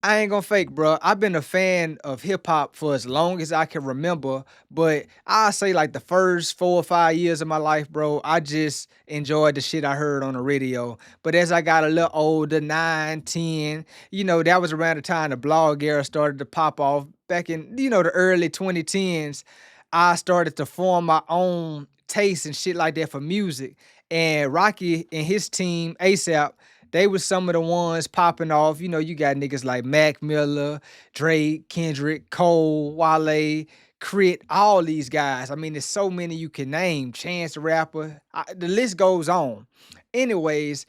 I ain't gonna fake, bro. I've been a fan of hip hop for as long as I can remember, but I say like the first 4 or 5 years of my life, bro, I just enjoyed the shit I heard on the radio. But as I got a little older, 9, 10, that was around the time the blog era started to pop off back in, the early 2010s. I started to form my own taste and shit like that for music. And Rocky and his team, ASAP, they was some of the ones popping off. You got niggas like Mac Miller, Drake, Kendrick, Cole, Wale, Crit, all these guys. I mean, there's so many you can name. Chance the Rapper. The list goes on. Anyways,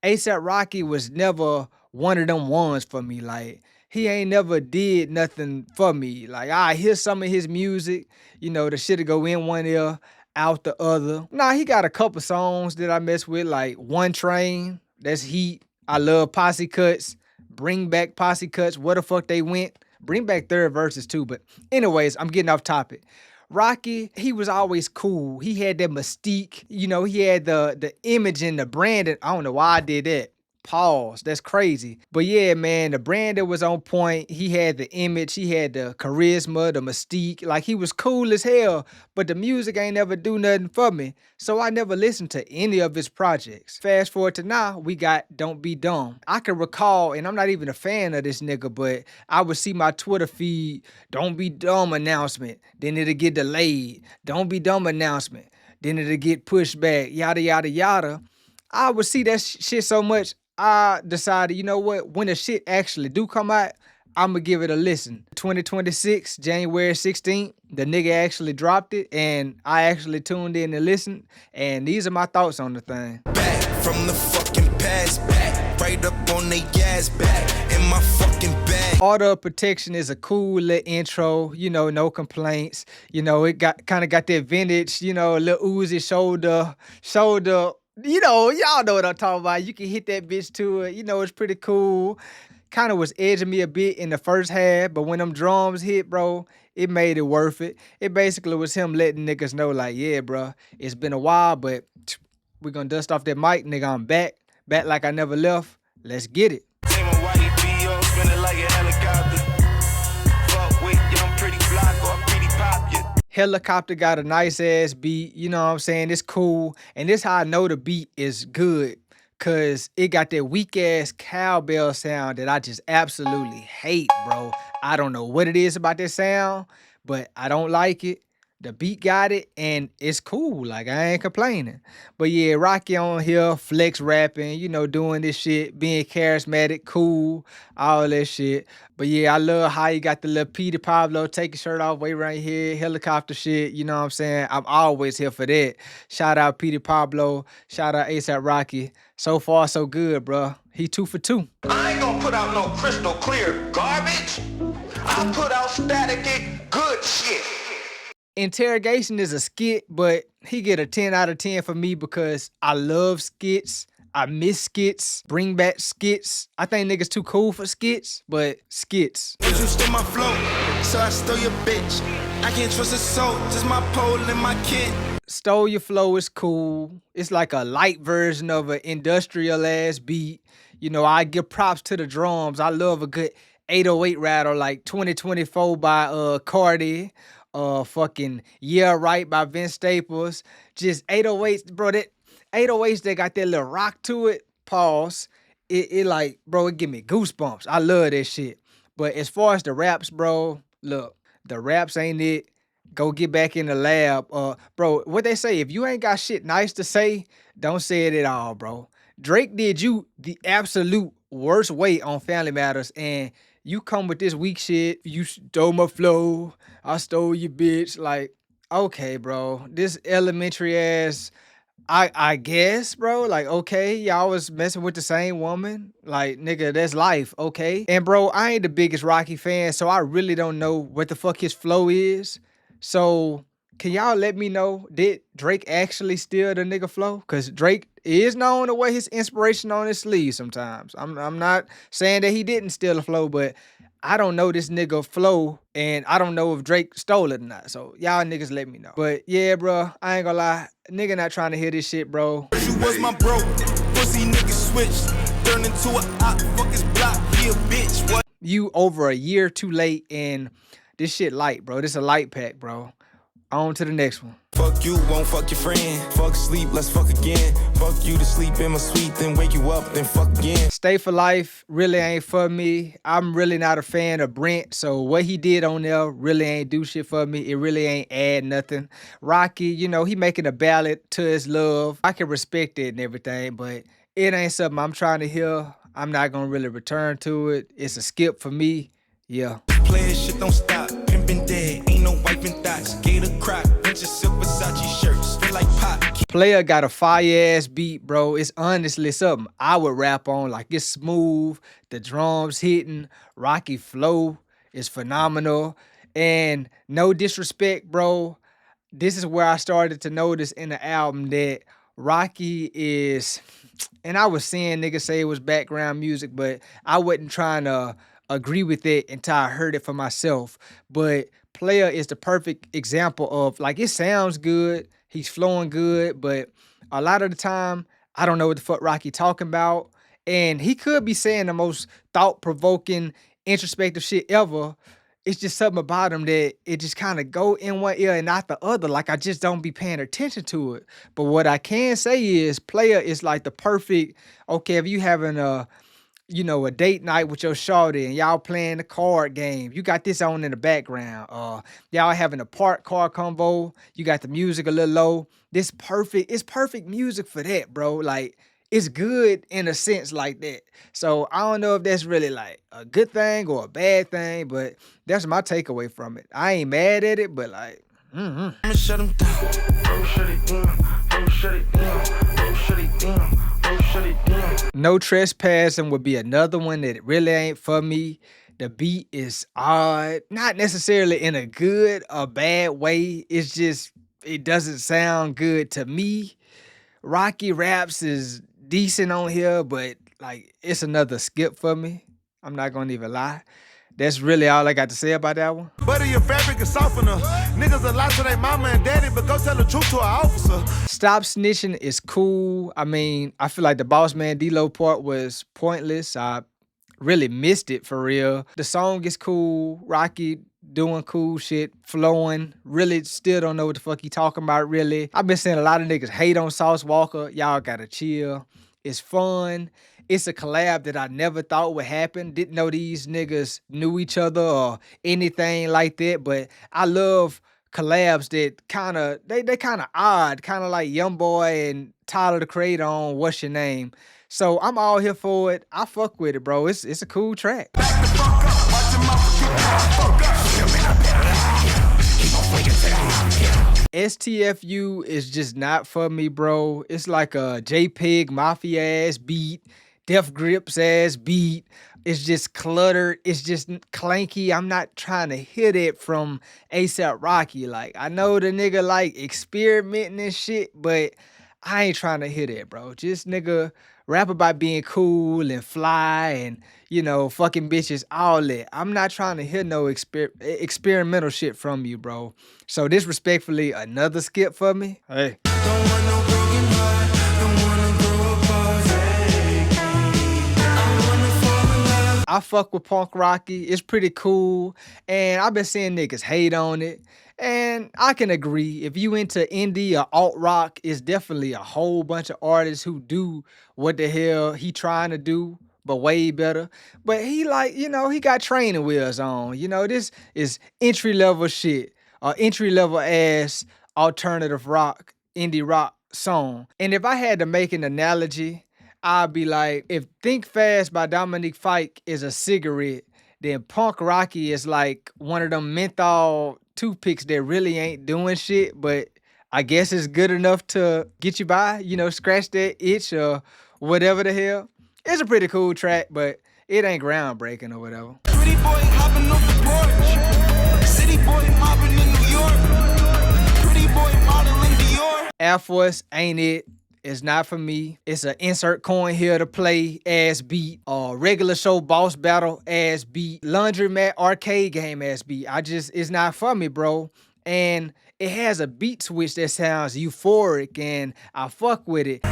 ASAP Rocky was never one of them ones for me. Like, he ain't never did nothing for me. Like, I hear some of his music, the shit'll go in one ear, out the other. Nah, he got a couple songs that I mess with, like One Train. That's heat. I love Posse Cuts. Bring back Posse Cuts. Where the fuck they went? Bring back third verses too. But anyways, I'm getting off topic. Rocky, he was always cool. He had that mystique. He had the image and the branding. I don't know why I did that. Pause. That's crazy. But yeah, man, the branding was on point. He had the image. He had the charisma, the mystique. Like, he was cool as hell. But the music ain't never do nothing for me. So I never listened to any of his projects. Fast forward to now, we got Don't Be Dumb. I can recall, and I'm not even a fan of this nigga, but I would see my Twitter feed, Don't Be Dumb announcement. Then it'll get delayed. Don't Be Dumb announcement. Then it'll get pushed back. Yada, yada, yada. I would see that shit so much, I decided, you know what? When the shit actually do come out, I'ma give it a listen. 2026, January 16th, the nigga actually dropped it, and I actually tuned in and listened, and these are my thoughts on the thing. Back from the fucking past, back right up on they gas, back in my fucking bag. Order of Protection is a cool little intro, no complaints. It got that vintage, little Uzi shoulder. Y'all know what I'm talking about. You can hit that bitch to it. It's pretty cool. Kind of was edging me a bit in the first half, but when them drums hit, bro, it made it worth it. It basically was him letting niggas know, like, yeah, bro, it's been a while, but we're gonna dust off that mic, nigga. I'm back like I never left. Let's get it. Helicopter got a nice ass beat, you know what I'm saying? It's cool. And this how I know the beat is good. Cause it got that weak ass cowbell sound that I just absolutely hate, bro. I don't know what it is about that sound, but I don't like it. The beat got it, and it's cool. Like, I ain't complaining. But yeah, Rocky on here, flex rapping, doing this shit, being charismatic, cool, all that shit. But yeah, I love how you got the little Peter Pablo, take your shirt off, way right here, helicopter shit, you know what I'm saying? I'm always here for that. Shout out Peter Pablo, shout out ASAP Rocky. So far, so good, bro. He 2 for 2. I ain't gonna put out no crystal clear garbage. I put out staticky good shit. Interrogation is a skit, but he get a 10 out of 10 for me because I love skits. I miss skits. Bring back skits. I think niggas too cool for skits, but skits. Cause you stole my flow, so I stole your bitch. I can't trust a soul, just my pole and my kid. Stole Your Flow is cool. It's like a light version of an industrial ass beat. I give props to the drums. I love a good 808 rattle like 2024 by Cardi. Fucking Yeah Right by Vince Staples. Just 808s, bro. That 808s, they got that little rock to it. Pause. It like, bro, it give me goosebumps. I love that shit. But as far as the raps, bro, look, the raps ain't it. Go get back in the lab. Bro, what they say, if you ain't got shit nice to say, don't say it at all, bro. Drake did you the absolute worst way on Family Matters, and you come with this weak shit. You stole my flow. I stole your bitch. Like, okay, bro. This elementary ass, I guess, bro. Like, okay, y'all was messing with the same woman. Like, nigga, that's life, okay? And bro, I ain't the biggest Rocky fan, so I really don't know what the fuck his flow is. So can y'all let me know, did Drake actually steal the nigga flow? Because Drake is known to wear his inspiration on his sleeve sometimes. I'm not saying that he didn't steal the flow, but I don't know this nigga flow, and I don't know if Drake stole it or not. So y'all niggas let me know. But yeah, bro, I ain't gonna lie. Nigga not trying to hear this shit, bro. You was my bro, pussy nigga switched. Turned into a op, fuck his block, he a bitch, what? You over a year too late, and this shit light, bro. This a light pack, bro. On to the next one. Fuck you, won't fuck your friend. Fuck sleep, let's fuck again. Fuck you to sleep in my suite, then wake you up, then fuck again. Stay for Life really ain't for me. I'm really not a fan of Brent, so what he did on there really ain't do shit for me. It really ain't add nothing. Rocky, you know, he making a ballad to his love. I can respect it and everything, but it ain't something I'm trying to hear. I'm not gonna really return to it. It's a skip for me. Yeah. Playing shit don't stop, pimpin' dead, ain't no wiping thoughts. Gator crop, bunch of silk Versace shirts, feel like pop. Player got a fire ass beat, bro. It's honestly something I would rap on. Like, it's smooth, the drums hitting, Rocky flow is phenomenal. And no disrespect, bro. This is where I started to notice in the album that Rocky is, and I was seeing niggas say it was background music, but I wasn't trying to agree with it until I heard it for myself. But Player is the perfect example of, like, it sounds good, he's flowing good, but a lot of the time I don't know what the fuck Rocky talking about. And he could be saying the most thought-provoking, introspective shit ever. It's just something about him that it just kind of go in one ear and not the other. Like, I just don't be paying attention to it. But what I can say is Player is like the perfect, okay, if you having a, you know, a date night with your shawty and y'all playing the card game, you got this on in the background. Y'all having a park car convo, you got the music a little low. It's perfect music for that, bro. Like, it's good in a sense like that. So I don't know if that's really like a good thing or a bad thing, but that's my takeaway from it. I ain't mad at it, but like, I'ma shut him down. Oh, shut it down. Oh, shut it down. Oh, shut it down. Oh, shut it down. No Trespassing would be another one that really ain't for me. The beat is odd, not necessarily in a good or bad way. It's just, it doesn't sound good to me. Rocky Raps is decent on here, but like, it's another skip for me. I'm not gonna even lie. That's really all I got to say about that one. Butter your fabric is softener. Niggas a lot to their mama and daddy, but go tell the truth to an officer. Stop Snitching is cool. I mean, I feel like the Boss Man D-Lo part was pointless. I really missed it for real. The song is cool. Rocky doing cool shit, flowing. Really still don't know what the fuck he talking about, really. I've been seeing a lot of niggas hate on Sauce Walker. Y'all gotta chill. It's fun. It's a collab that I never thought would happen. Didn't know these niggas knew each other or anything like that, but I love collabs that they kind of odd, kind of like YoungBoy and Tyler the Creator on What's Your Name. So I'm all here for it. I fuck with it, bro. It's a cool track. STFU is just not for me, bro. It's like a JPEG Mafia ass beat, Def Grips ass beat. It's just cluttered. It's just clanky. I'm not trying to hit it from ASAP Rocky. Like, I know the nigga like experimenting and shit, but I ain't trying to hit it, bro. Just nigga rap about being cool and fly and, you know, fucking bitches, all that. I'm not trying to hear no experimental shit from you, bro. So disrespectfully, another skip for me. Hey. Don't want no broken heart. Don't wanna grow apart. I wanna fall in love. I fuck with Punk Rocky. It's pretty cool. And I've been seeing niggas hate on it. And I can agree. If you into indie or alt rock, it's definitely a whole bunch of artists who do what the hell he trying to do, but way better. But he, like, you know, he got training wheels on. You know, this is entry level shit, or entry level ass alternative rock, indie rock song. And if I had to make an analogy, I'd be like, if Think Fast by Dominique Fike is a cigarette, then Punk Rocky is like one of them menthol toothpicks that really ain't doing shit, but I guess it's good enough to get you by, you know, scratch that itch or whatever the hell. It's a pretty cool track, but it ain't groundbreaking or whatever. Pretty boy hopping off the porch. City boy mobbing in New York. Pretty boy modeling Dior. Air Force ain't it. It's not for me. It's an insert coin here to play ass beat. Regular show boss battle ass beat. Laundromat arcade game ass beat. It's not for me, bro. And it has a beat switch that sounds euphoric and I fuck with it.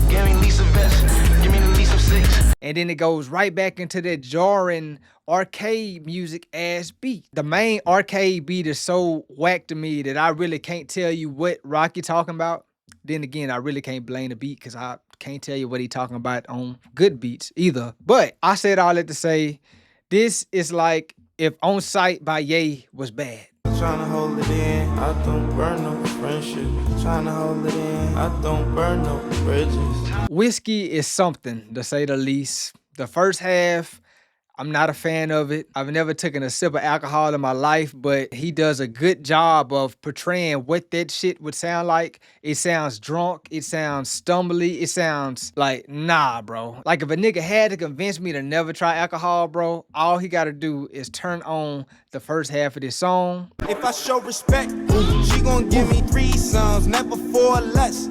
Give me Lisa vest. Give me the Lisa 6. And then it goes right back into that jarring arcade music ass beat. The main arcade beat is so whack to me that I really can't tell you what Rocky talking about. Then again, I really can't blame the beat because I can't tell you what he talking about on good beats either. But I said all that to say, this is like if On Sight by Ye was bad. Tryna hold it in, I don't burn no friendship. Tryna hold it in, I don't burn no bridges. Whiskey is something, to say the least. The first half, I'm not a fan of it. I've never taken a sip of alcohol in my life, but he does a good job of portraying what that shit would sound like. It sounds drunk. It sounds stumbly. It sounds like, nah, bro. Like if a nigga had to convince me to never try alcohol, bro, all he gotta do is turn on the first half of this song. If I show respect, she gon' give me 3 songs, never 4 or less.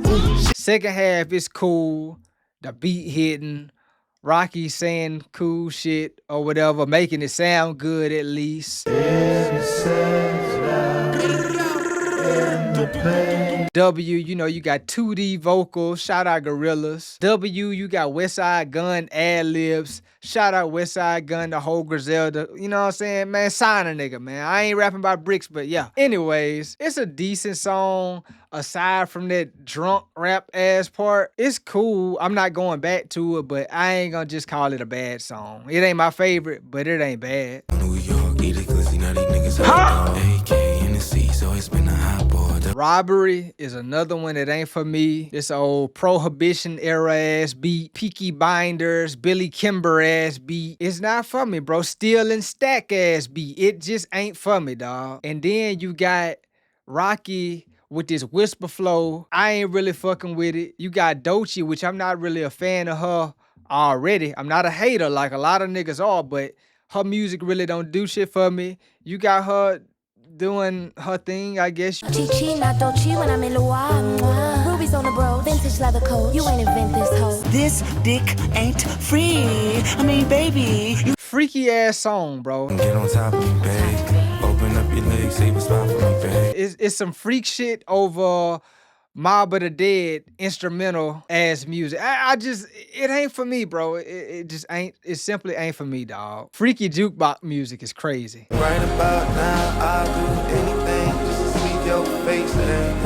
Second half is cool. The beat hitting. Rocky saying cool shit or whatever, making it sound good at least. W, you know, you got 2D vocals, shout out Gorillas. W, you got Westside Gun ad-libs, shout out Westside Gun, the whole Griselda, you know what I'm saying? Man, sign a nigga, man. I ain't rapping about bricks, but yeah. Anyways, it's a decent song. Aside from that drunk rap ass part, it's cool. I'm not going back to it, but I ain't gonna just call it a bad song. It ain't my favorite, but it ain't bad. New York, eat it, cause now these niggas hot. AK in the sea, so it's been a hot boy. Robbery is another one that ain't for me. This old Prohibition era ass beat, Peaky Binders, Billy Kimber ass beat. It's not for me, bro. Steal and Stack ass beat. It just ain't for me, dog. And then you got Rocky with this whisper flow. I ain't really fucking with it. You got Doechii, which I'm not really a fan of her already. I'm not a hater like a lot of niggas are, but her music really don't do shit for me. You got her doing her thing, I guess. Chi not Doechii when I'm in Luau. Rubies on the bro, vintage leather coat. You ain't invent this hoe. This dick ain't free. I mean, baby. Freaky ass song, bro. Get on top of me, babe. Open up your legs, save a spot for me, babe. It's some freak shit over Mob of the Dead instrumental ass music. I just, it ain't for me, bro. It just ain't, it simply ain't for me, dog. Freaky jukebox music is crazy. Right about now, I'll do anything just to see your face every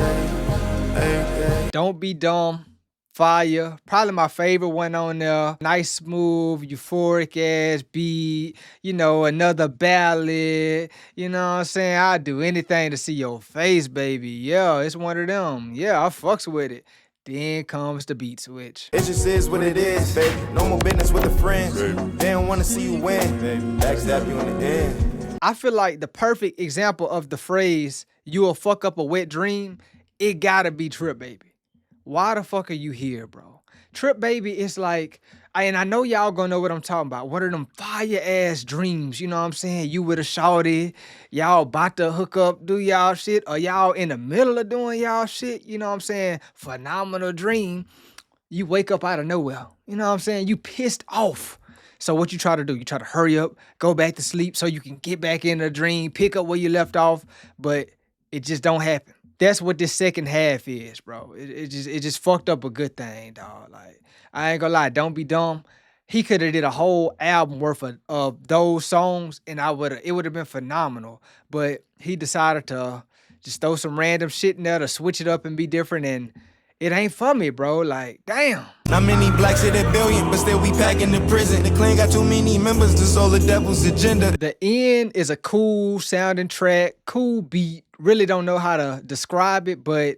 day. Don't Be Dumb, fire. Probably my favorite one on there. Nice, smooth, euphoric ass beat. You know, another ballad. You know what I'm saying? I'd do anything to see your face, baby. Yeah, it's one of them. Yeah, I fucks with it. Then comes the beat switch. It just is what it is, baby. No more business with the friends. They don't wanna see you win, baby. Backstab you in the end. I feel like the perfect example of the phrase, you'll fuck up a wet dream, it gotta be Trip Baby. Why the fuck are you here, bro? Trip Baby is like, and I know y'all gonna know what I'm talking about. One of them fire ass dreams, you know what I'm saying? You with a shawty, y'all about to hook up, do y'all shit, or y'all in the middle of doing y'all shit, you know what I'm saying? Phenomenal dream. You wake up out of nowhere, you know what I'm saying? You pissed off. So what you try to do? You try to hurry up, go back to sleep so you can get back in the dream, pick up where you left off, but it just don't happen. That's what this second half is, bro. It just fucked up a good thing, dog. Like, I ain't gonna lie, Don't Be Dumb. He could have did a whole album worth of those songs, and it would have been phenomenal. But he decided to just throw some random shit in there to switch it up and be different, and it ain't for me, bro. Like, damn. Not many blacks hit a billion, but still we packing the prison. The clan got too many members to solve the devil's agenda. The End is a cool sounding track, cool beat. Really don't know how to describe it, but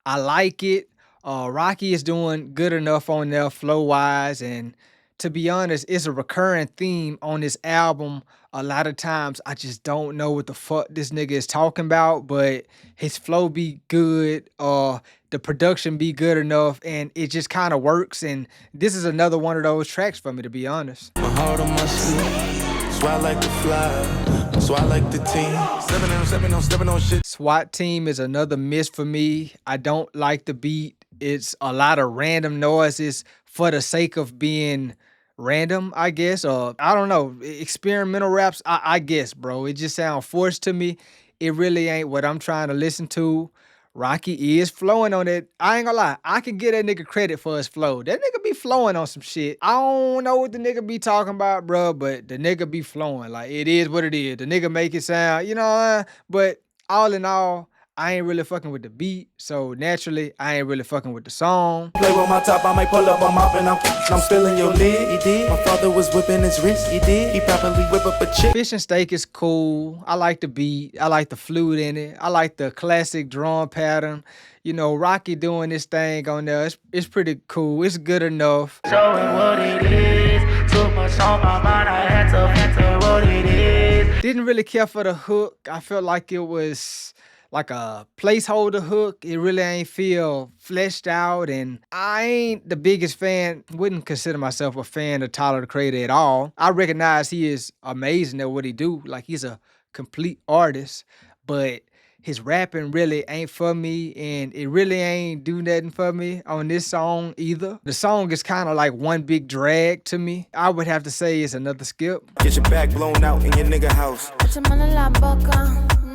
I like it. Rocky is doing good enough on there flow-wise, and to be honest, it's a recurring theme on this album. A lot of times, I just don't know what the fuck this nigga is talking about, but his flow be good, the production be good enough, and it just kind of works, and this is another one of those tracks for me, to be honest. My heart on my sleeve, so I like to fly, so I like the team. Stepping on shit. SWAT Team is another miss for me. I don't like the beat. It's a lot of random noises for the sake of being random, I guess, or I don't know, experimental raps, I guess, bro. It just sounds forced to me. It really ain't what I'm trying to listen to. Rocky is flowing on it. I ain't gonna lie. I can give that nigga credit for his flow. That nigga be flowing on some shit. I don't know what the nigga be talking about, bro, but the nigga be flowing. Like, it is what it is. The nigga make it sound, but all in all, I ain't really fucking with the beat, so naturally, I ain't really fucking with the song. Play with my top, I might pull up, I'm mopping, I'm spilling your lid. He did. My father was whipping his wrist. He did. He probably whip up a chick. Fish and Steak is cool. I like the beat. I like the flute in it. I like the classic drum pattern. Rocky doing this thing on there. It's pretty cool. It's good enough. Showing what it is. Too much on my mind. I had to what it is. Didn't really care for the hook. I felt like it was like a placeholder hook. It really ain't feel fleshed out, and I ain't the biggest fan, wouldn't consider myself a fan of Tyler, the Creator at all. I recognize he is amazing at what he do. Like, he's a complete artist, but his rapping really ain't for me, and it really ain't do nothing for me on this song either. The song is kind of like one big drag to me. I would have to say it's another skip. Get your back blown out in your nigga house.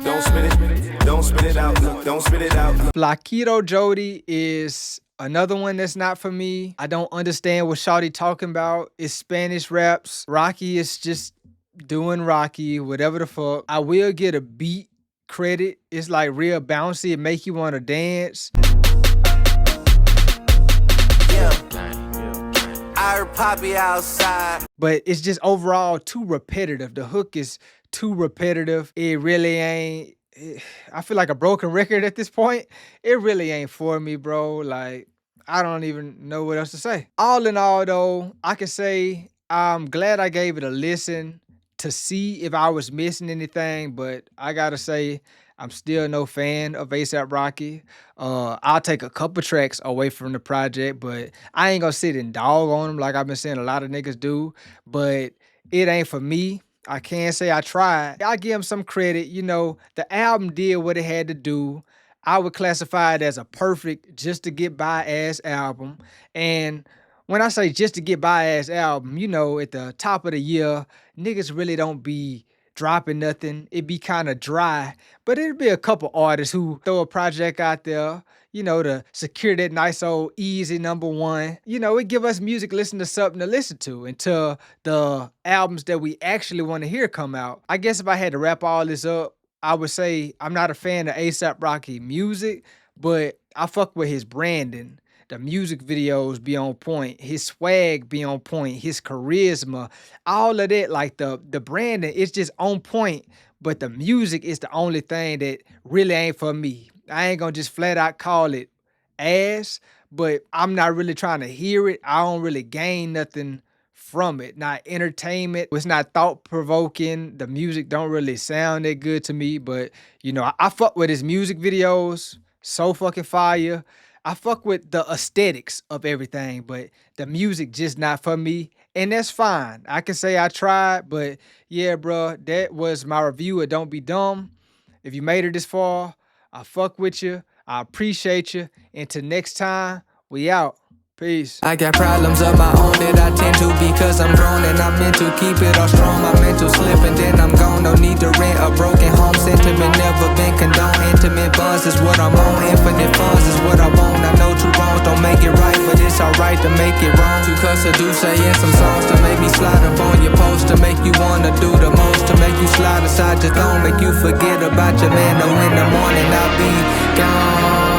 Don't spit it. Don't spit it out. Look, don't spit it out. Flaquito Jody is another one that's not for me. I don't understand what Shawty talking about. It's Spanish raps. Rocky is just doing Rocky, whatever the fuck. I will get a beat credit. It's like real bouncy. It make you want to dance. I heard Poppy outside. But it's just overall too repetitive. The hook is too repetitive. It really ain't. I feel like a broken record at this point. It really ain't for me, bro. Like, I don't even know what else to say. All in all, though, I can say I'm glad I gave it a listen to see if I was missing anything, but I gotta say, I'm still no fan of A$AP Rocky. I'll take a couple tracks away from the project, but I ain't gonna sit and dog on them like I've been seeing a lot of niggas do, but it ain't for me. I can't say I tried. I give him some credit. The album did what it had to do. I would classify it as a perfect just to get by ass album. And when I say just to get by ass album, at the top of the year, niggas really don't be dropping nothing. It be kind of dry, but it'd be a couple artists who throw a project out there, to secure that nice old easy number one. It give us music, listen to something to listen to until the albums that we actually want to hear come out. I guess if I had to wrap all this up, I would say I'm not a fan of A$AP Rocky music, but I fuck with his branding. The music videos be on point. His swag be on point. His charisma, all of that, like the branding, it's just on point. But the music is the only thing that really ain't for me. I ain't gonna just flat out call it ass, but I'm not really trying to hear it. I don't really gain nothing from it. Not entertainment. It's not thought-provoking. The music don't really sound that good to me, but I fuck with his music videos. So fucking fire. I fuck with the aesthetics of everything, but the music just not for me, and that's fine. I can say I tried, but yeah, bro, that was my review of Don't Be Dumb. If you made it this far, I fuck with you. I appreciate you. Until next time, we out. Peace. I got problems of my own that I tend to because I'm grown and I'm meant to keep it all strong. My mental slip and then I'm gone. No need to rent a broken home. Sentiment never been condoned. Intimate bonds is what I'm on. Infinite funds is what I want. I know two wrongs don't make it right, but it's alright to make it wrong. To cuss or do say in some songs to make me slide up on your post, to make you wanna do the most, to make you slide aside your throne, make you forget about your man. Though in the morning I'll be gone.